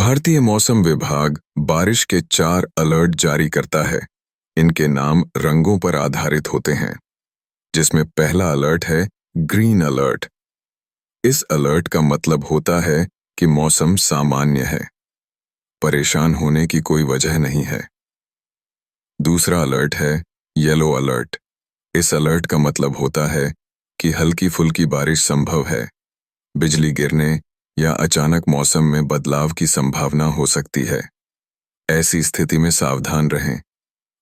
भारतीय मौसम विभाग बारिश के 4 अलर्ट जारी करता है। इनके नाम रंगों पर आधारित होते हैं, जिसमें पहला अलर्ट है ग्रीन अलर्ट। इस अलर्ट का मतलब होता है कि मौसम सामान्य है, परेशान होने की कोई वजह नहीं है। दूसरा अलर्ट है येलो अलर्ट। इस अलर्ट का मतलब होता है कि हल्की फुल्की बारिश संभव है, बिजली गिरने या अचानक मौसम में बदलाव की संभावना हो सकती है। ऐसी स्थिति में सावधान रहें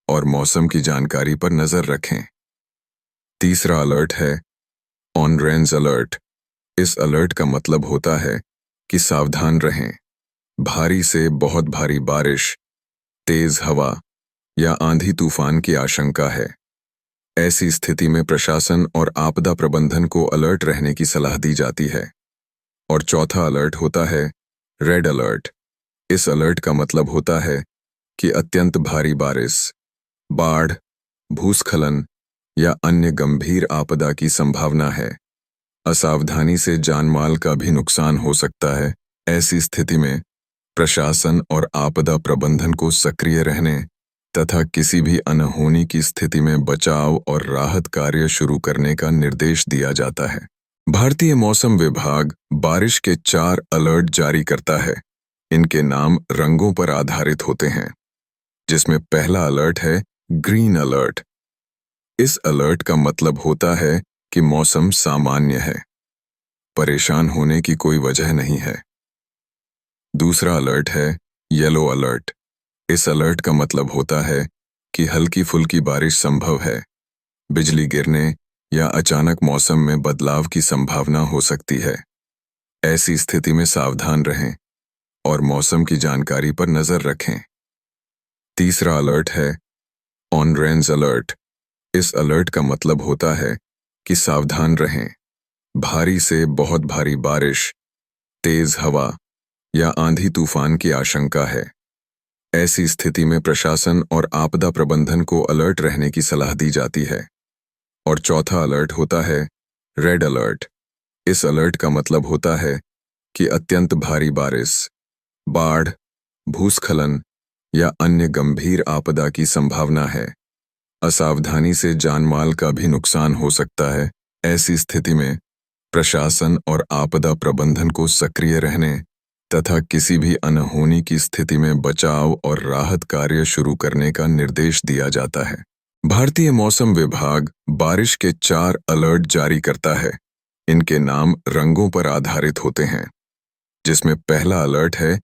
और मौसम की जानकारी पर नजर रखें। तीसरा अलर्ट है ऑरेंज अलर्ट। इस अलर्ट का मतलब होता है कि सावधान रहें, भारी से बहुत भारी बारिश, तेज हवा या आंधी तूफान की आशंका है। ऐसी स्थिति में प्रशासन और आपदा प्रबंधन को अलर्ट रहने की सलाह दी जाती है। और चौथा अलर्ट होता है रेड अलर्ट। इस अलर्ट का मतलब होता है कि अत्यंत भारी बारिश, बाढ़, भूस्खलन या अन्य गंभीर आपदा की संभावना है। असावधानी से जानमाल का भी नुकसान हो सकता है। ऐसी स्थिति में प्रशासन और आपदा प्रबंधन को सक्रिय रहने तथा किसी भी अनहोनी की स्थिति में बचाव और राहत कार्य शुरू करने का निर्देश दिया जाता है। भारतीय मौसम विभाग बारिश के 4 अलर्ट जारी करता है। इनके नाम रंगों पर आधारित होते हैं, जिसमें पहला अलर्ट है ग्रीन अलर्ट। इस अलर्ट का मतलब होता है कि मौसम सामान्य है, परेशान होने की कोई वजह नहीं है। दूसरा अलर्ट है येलो अलर्ट। इस अलर्ट का मतलब होता है कि हल्की फुल्की बारिश संभव है, बिजली गिरने या अचानक मौसम में बदलाव की संभावना हो सकती है। ऐसी स्थिति में सावधान रहें और मौसम की जानकारी पर नजर रखें। तीसरा अलर्ट है ऑरेंज अलर्ट। इस अलर्ट का मतलब होता है कि सावधान रहें, भारी से बहुत भारी बारिश, तेज हवा या आंधी तूफान की आशंका है। ऐसी स्थिति में प्रशासन और आपदा प्रबंधन को अलर्ट रहने की सलाह दी जाती है। और चौथा अलर्ट होता है रेड अलर्ट। इस अलर्ट का मतलब होता है कि अत्यंत भारी बारिश, बाढ़, भूस्खलन या अन्य गंभीर आपदा की संभावना है। असावधानी से जानमाल का भी नुकसान हो सकता है। ऐसी स्थिति में प्रशासन और आपदा प्रबंधन को सक्रिय रहने तथा किसी भी अनहोनी की स्थिति में बचाव और राहत कार्य शुरू करने का निर्देश दिया जाता है। भारतीय मौसम विभाग बारिश के 4 अलर्ट जारी करता है। इनके नाम रंगों पर आधारित होते हैं, जिसमें पहला अलर्ट है